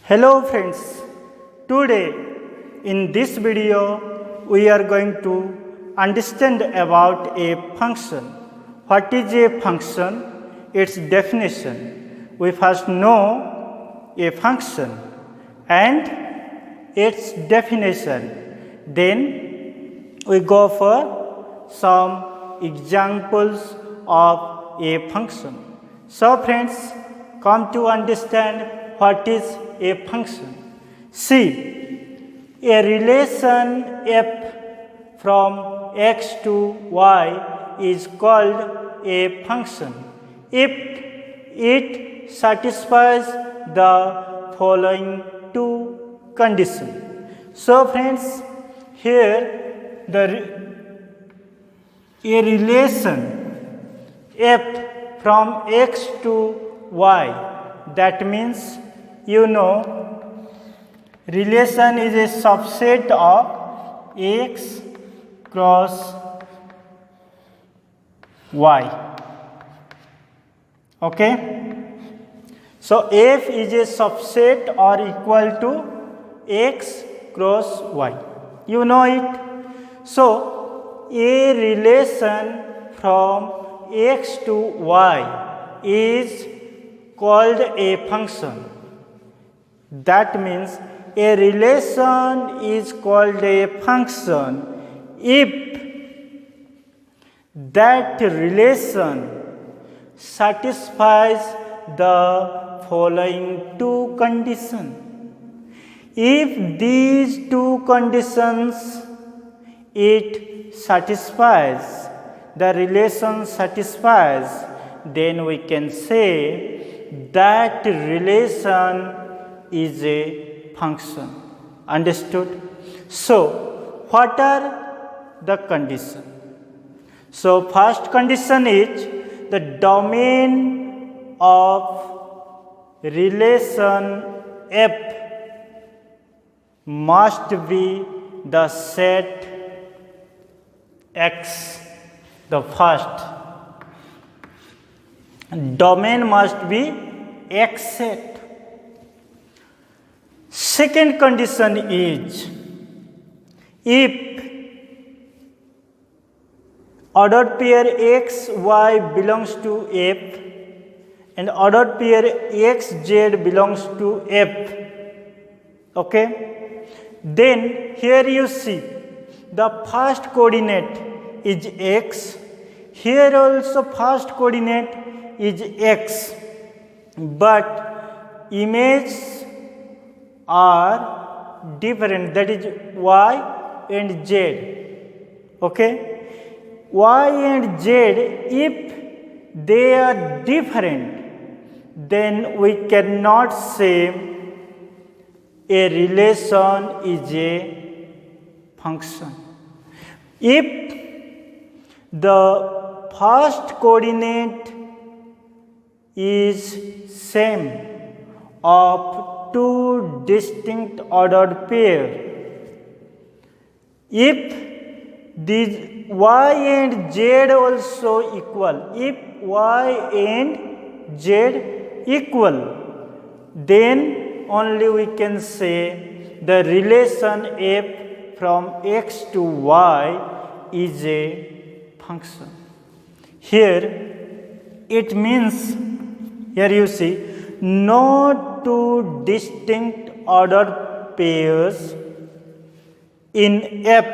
Hello friends, today in this video we are going to understand about a function. What is a function? Its definition. We first know a function and its definition. Then we go for some examples of a function. So friends, come to understand what is a function. See, a relation f from x to y is called a function if it satisfies the following two conditions. So friends, here a relation f from x to y, that means relation is a subset of x cross y. Okay, so f is a subset or equal to x cross y, you know it. So a relation from x to y is called a function. That means a relation is called a function if that relation satisfies the following two conditions. If these two conditions it satisfies, the relation satisfies, then we can say that relation is a function. Understood? So, what are the conditions? So, first condition is the domain of relation f must be the set X. The first domain must be X set. Second condition is if ordered pair x, y belongs to F and ordered pair x, z belongs to F. Okay, then here you see the first coordinate is x, here also first coordinate is x, but images are different, that is y and z. Okay, y and z, if they are different, then we cannot say a relation is a function. If the first coordinate is same of two distinct ordered pair, if these y and z also equal, if y and z equal, then only we can say the relation f from x to y is a function. Here it means, here you see, no two distinct ordered pairs in F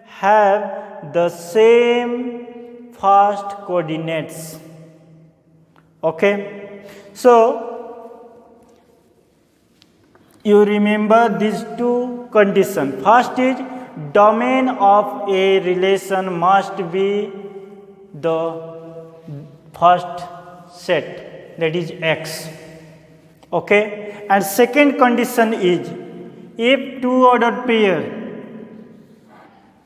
have the same first coordinates. Okay, so you remember these two conditions. First is domain of a relation must be the first set, that is X. Okay, and second condition is if two ordered pair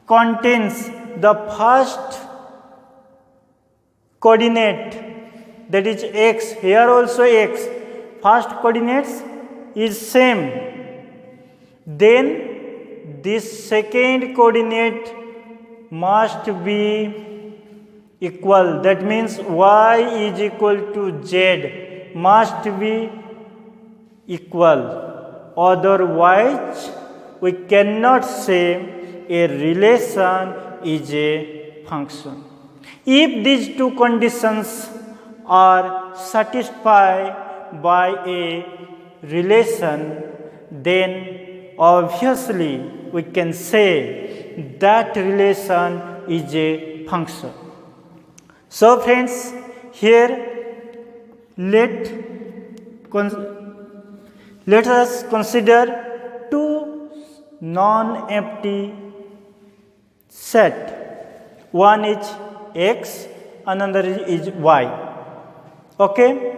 contains the first coordinate, that is x, here also x, first coordinates is same, then this second coordinate must be equal, that means y is equal to z must be equal. Otherwise, we cannot say a relation is a function. If these two conditions are satisfied by a relation, then obviously we can say that relation is a function. So friends, here let us consider two non-empty set. One is x, another is y. Okay,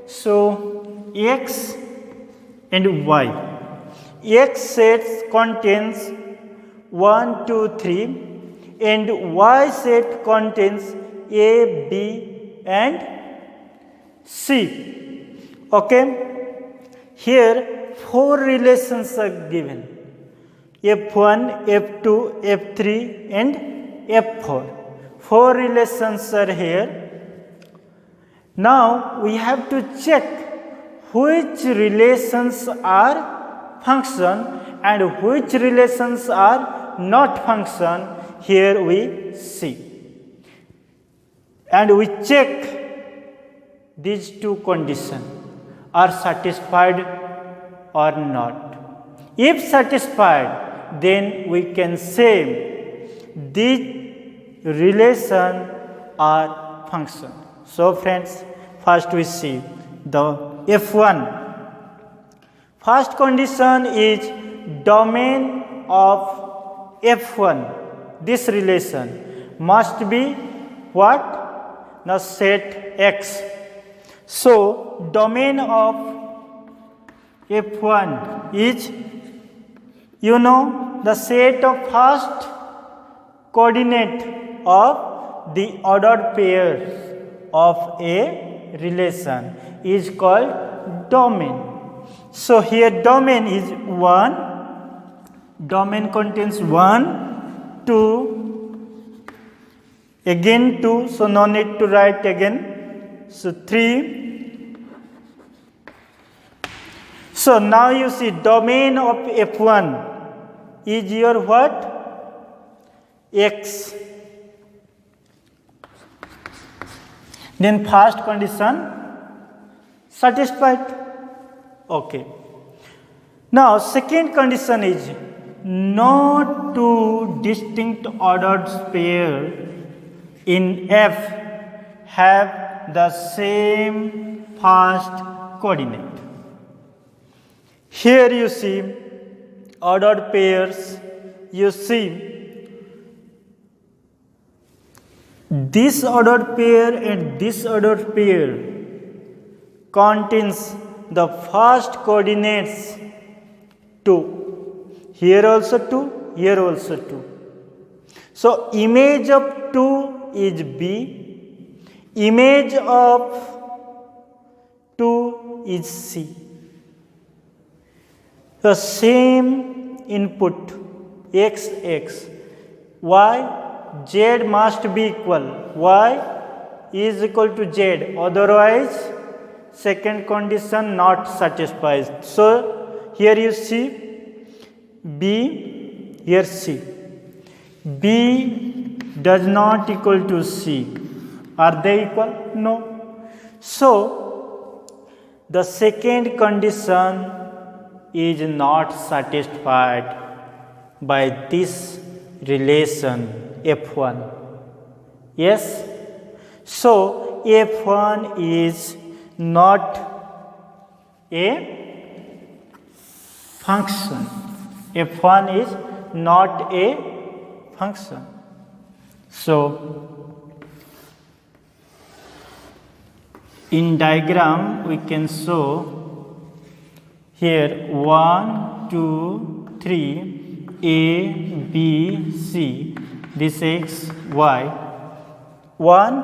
so x and y. X set contains 1, 2, 3, and y set contains a, b, and c. Okay, here four relations are given: f1, f2, f3, and f4. Four relations are here. Now we have to check which relations are function and which relations are not function. Here we see. And we check these two conditions are satisfied or not. If satisfied, then we can say these relations are function. So friends, first we see the F1. First condition is domain of F1. This relation must be what? Now set X. So domain of F1 is, the set of first coordinate of the ordered pairs of a relation is called domain. So here domain is 1, domain contains 1, 2, again 2, so no need to write again, so 3. So now you see domain of F1 is your what? X. Then first condition satisfied. Okay. Now second condition is no two distinct ordered pairs in F have the same first coordinate. Here you see ordered pairs. You see this ordered pair and this ordered pair contains the first coordinates 2. Here also 2, here also 2. So image of 2 is B, image of 2 is C. The same input x, x, y, z must be equal. Y is equal to z, otherwise second condition not satisfied. So here you see B, here C. B does not equal to C. Are they equal? No. So the second condition is not satisfied by this relation F1. Yes? So F1 is not a function. F1 is not a function. So in diagram we can show here 1, 2, 3, A, B, C, this X, Y. 1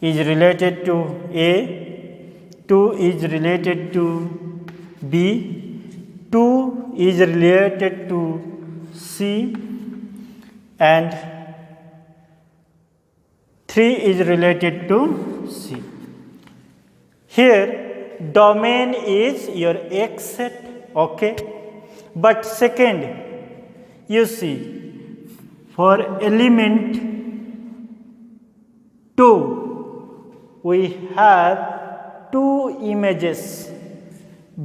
is related to A, 2 is related to B, 2 is related to C, and 3 is related to C. Here domain is your X set, okay. But second, you see, for element 2, we have two images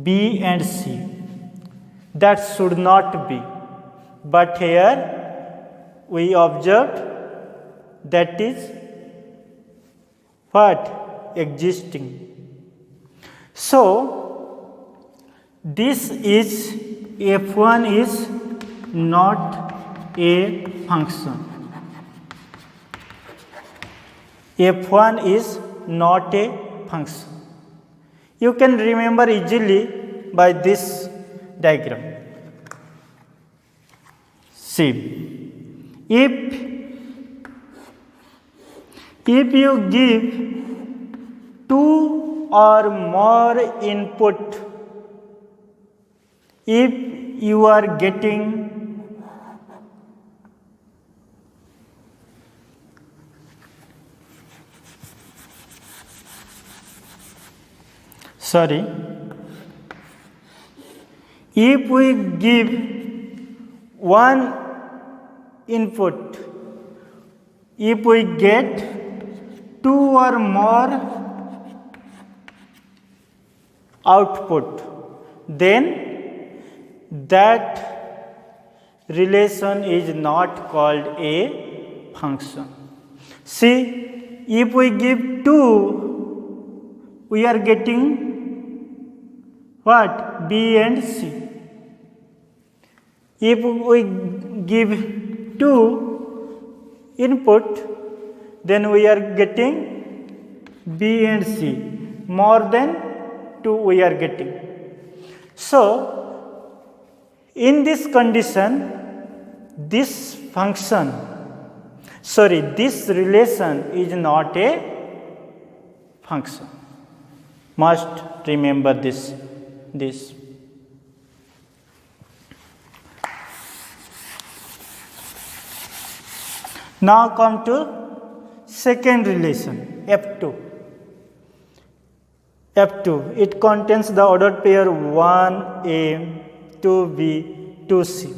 B and C. That should not be, but here we observed that is what? Existing. So this is f1 is not a function. f1 is not a function. You can remember easily by this diagram. See, if you give two or more input, if you are getting if we give one input, if we get two or more output, then that relation is not called a function. See, if we give 2, we are getting what? B and C. If we give 2 input, then we are getting B and C. More than 2 we are getting. So, in this condition, this relation is not a function. Must remember this. Now come to second relation, F2. F2, it contains the ordered pair 1A, 2B, 2C.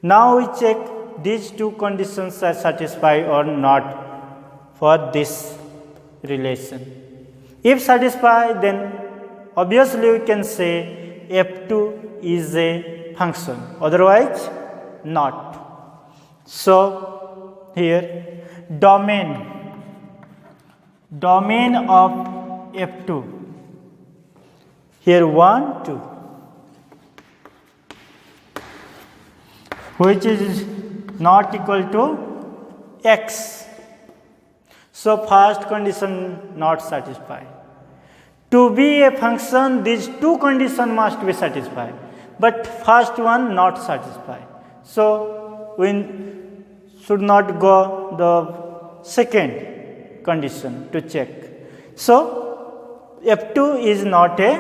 Now we check these two conditions are satisfied or not for this relation. If satisfied, then obviously we can say F2 is a function, otherwise not. So here domain of F2, here 1, 2, which is not equal to X. So first condition not satisfied. To be a function, these two conditions must be satisfied, but first one not satisfied. So we should not go the second condition to check. So F2 is not a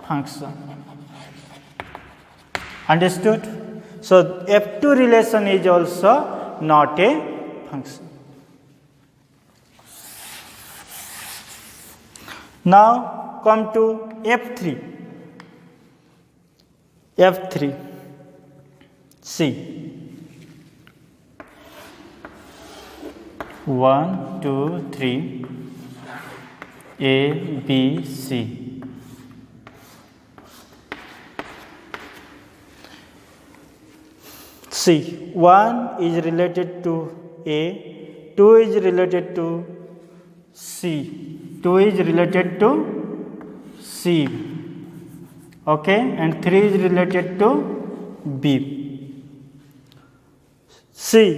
function. Understood? So F2 relation is also not a function. Now come to F3. See, 1, 2, 3, A, B, C. See, 1 is related to A, 2 is related to C, 2 is related to C, okay, and 3 is related to B. See,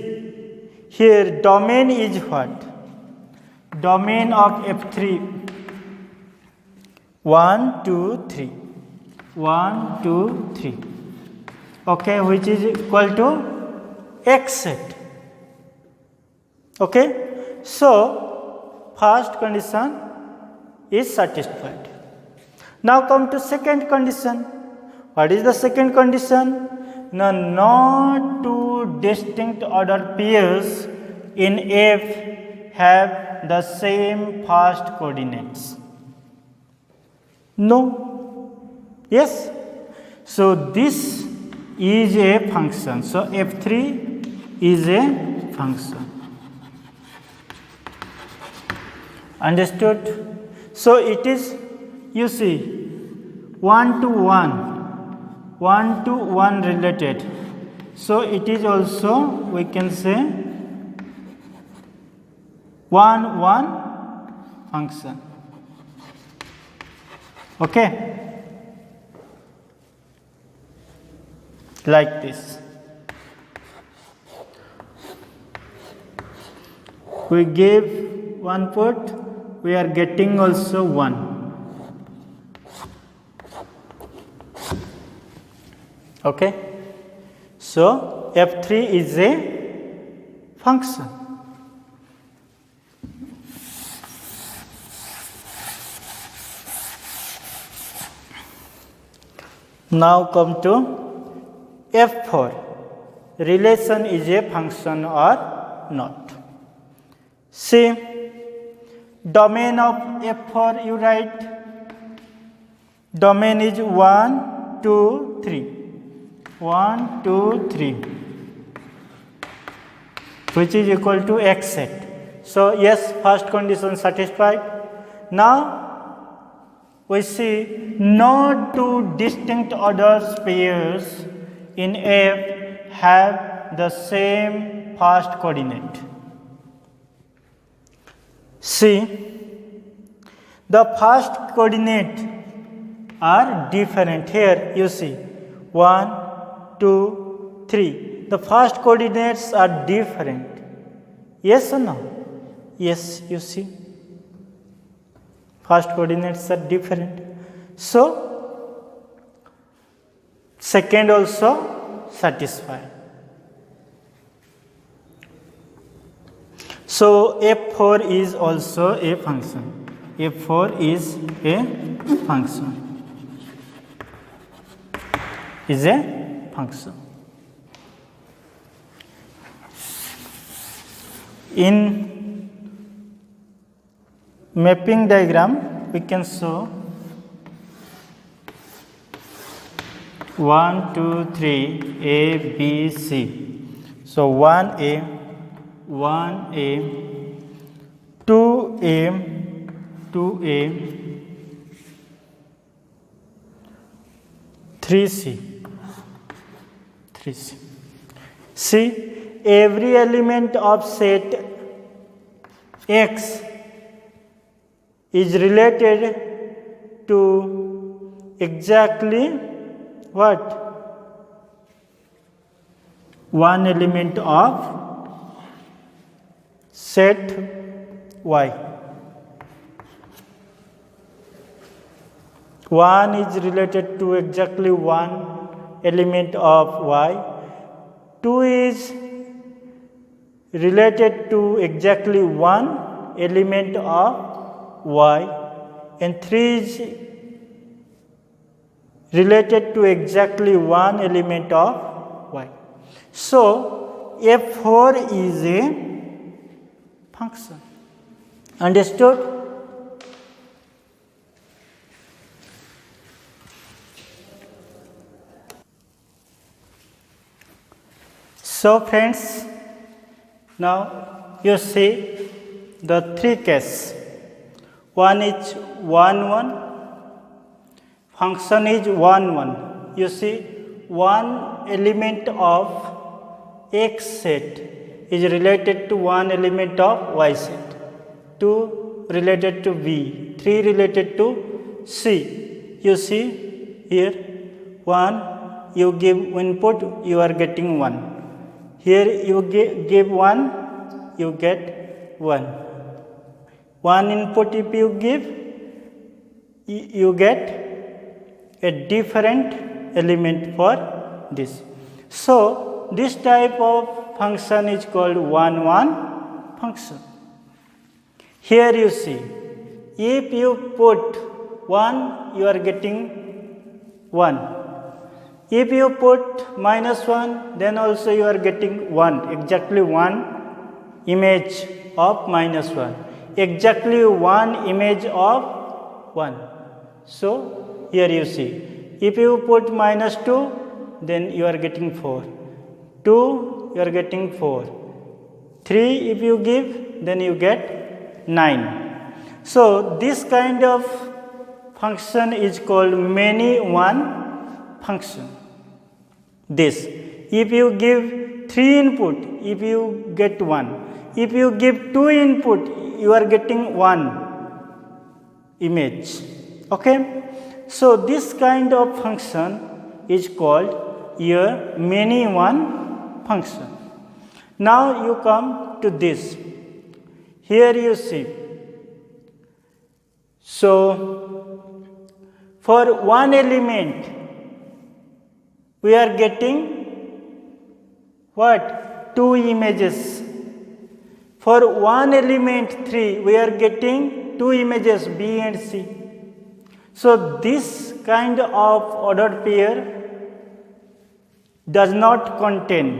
here domain is what? Domain of F3, 1, 2, 3, 1, 2, 3. Okay, which is equal to X set. Okay, so first condition is satisfied. Now come to second condition. What is the second condition? No two distinct ordered pairs in F have the same first coordinates? No. Yes. So this is a function. So f3 is a function. Understood? So it is, you see, 1 to 1 related. So it is also, we can say, 1 function. Okay? Like this. We gave one put, we are getting also 1. Okay? So f3 is a function. Now come to f4. Relation is a function or not. See, domain of f4 you write. Domain is 1, 2, 3. 1, 2, 3, which is equal to X set. So yes, first condition satisfied. Now we see no two distinct order pairs in F have the same first coordinate. See, the first coordinate are different. Here you see 1, 2, 3. The first coordinates are different. Yes or no? Yes, you see. First coordinates are different. So, second also satisfied. So, f4 is also a function. f4 is a function. Is a function. In mapping diagram, we can show 1, 2, 3, A, B, C. So 1A, 2A, 2A, 3C. See, every element of set X is related to exactly what? One element of set Y. One is related to exactly one element of Y. 2 is related to exactly one element of Y, and 3 is related to exactly one element of Y. So f4 is a function. Understood? So friends, now you see the three cases. One is 1, 1. Function is 1, 1. You see, one element of X set is related to one element of Y set. 2 related to B. 3 related to C. You see here, 1, you give input, you are getting 1. Here you give 1, you get 1. One input if you give, you get a different element for this. So this type of function is called 1, 1 function. Here you see, if you put 1, you are getting 1. If you put -1, then also you are getting 1, exactly 1 image of minus 1. Exactly one image of 1. So here you see, if you put minus 2, then you are getting 4. 2, you are getting 4. 3, if you give, then you get 9. So this kind of function is called many one function. This, if you give 3 input, if you get 1. If you give 2 input, you are getting 1 image. Okay? So this kind of function is called your many one function. Now you come to this. Here you see. So for one element, we are getting what? 2 images. For one element 3, we are getting 2 images B and C. So this kind of ordered pair does not contain,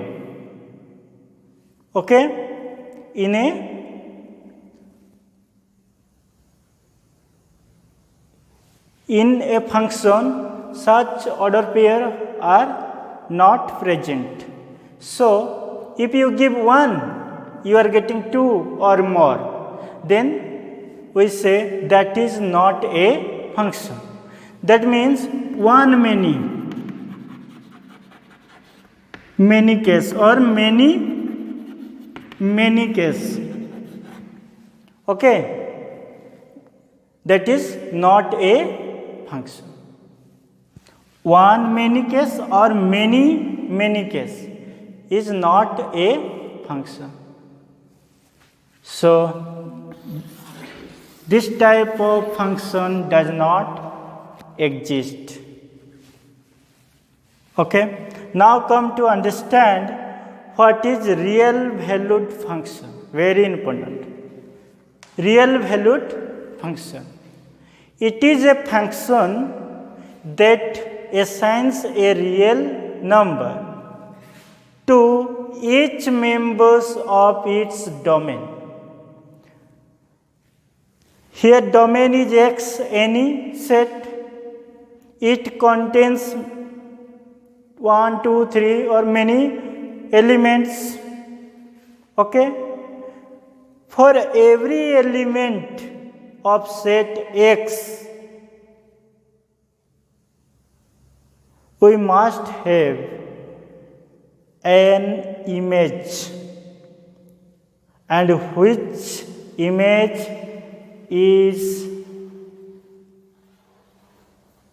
okay, in a function, such order pair are not present. So if you give 1, you are getting 2 or more, then we say that is not a function. That means one many case or many case. Okay, that is not a function. One many case or many case is not a function. So this type of function does not exist. Okay, now come to understand what is real valued function. Very important. Real valued function. It is a function that assigns a real number to each members of its domain. Here domain is X, any set. It contains 1, 2, 3 or many elements. Okay. For every element of set X, we must have an image, and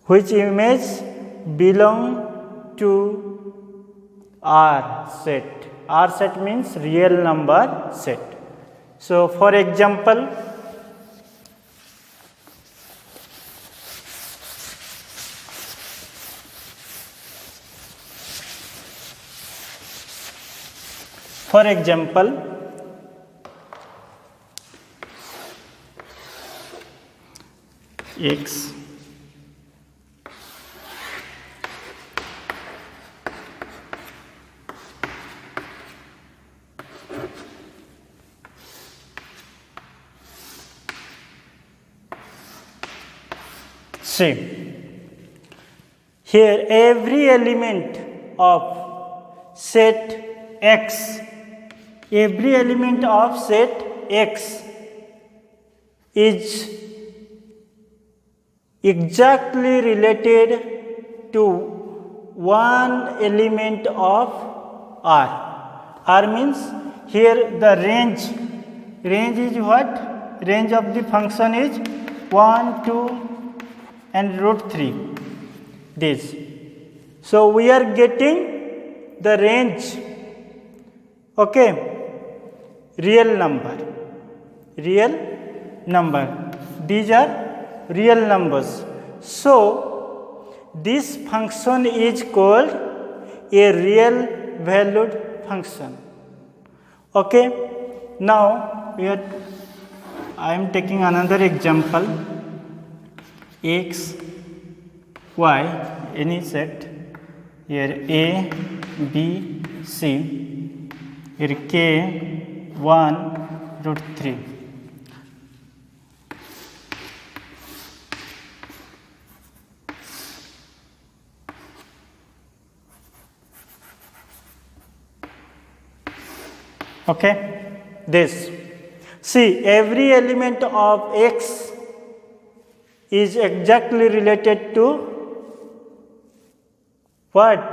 which image belong to R set. R set means real number set. So for example, X see, here every element of set X, every element of set X is exactly related to one element of R. R means here the range is what? Range of the function is 1, 2 and root 3. This. So we are getting the range. Okay. Real number. These are real numbers. So this function is called a real valued function. Okay. Now I am taking another example. X, Y, any set. Here A, B, C. Here K, 1 root 3. Okay, this. See, every element of x is exactly related to what?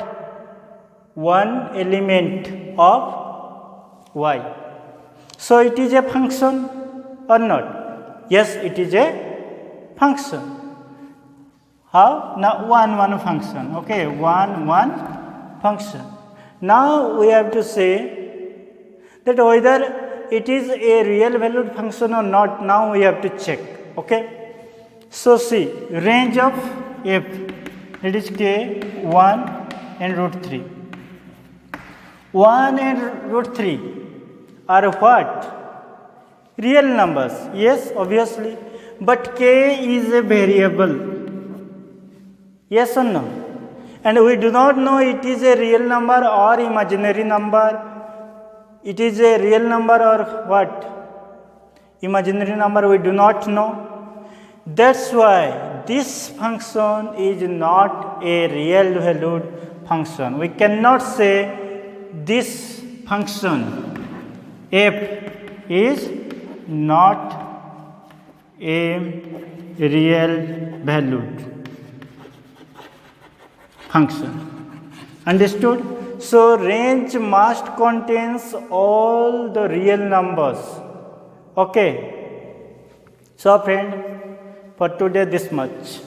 One element of y. So it is a function or not? Yes, it is a function. How? Now one function. Okay, one function. Now we have to say that whether it is a real valued function or not. Now we have to check. Okay. So see, range of f, it is k 1 and root 3. 1 and root 3 are what? Real numbers. Yes, obviously. But k is a variable. Yes or no? And we do not know it is a real number or imaginary number. It is a real number or what? Imaginary number, we do not know. That's why this function is not a real valued function. We cannot say this function f is not a real valued function. Understood? So range must contains all the real numbers. Okay. So friend, for today this much.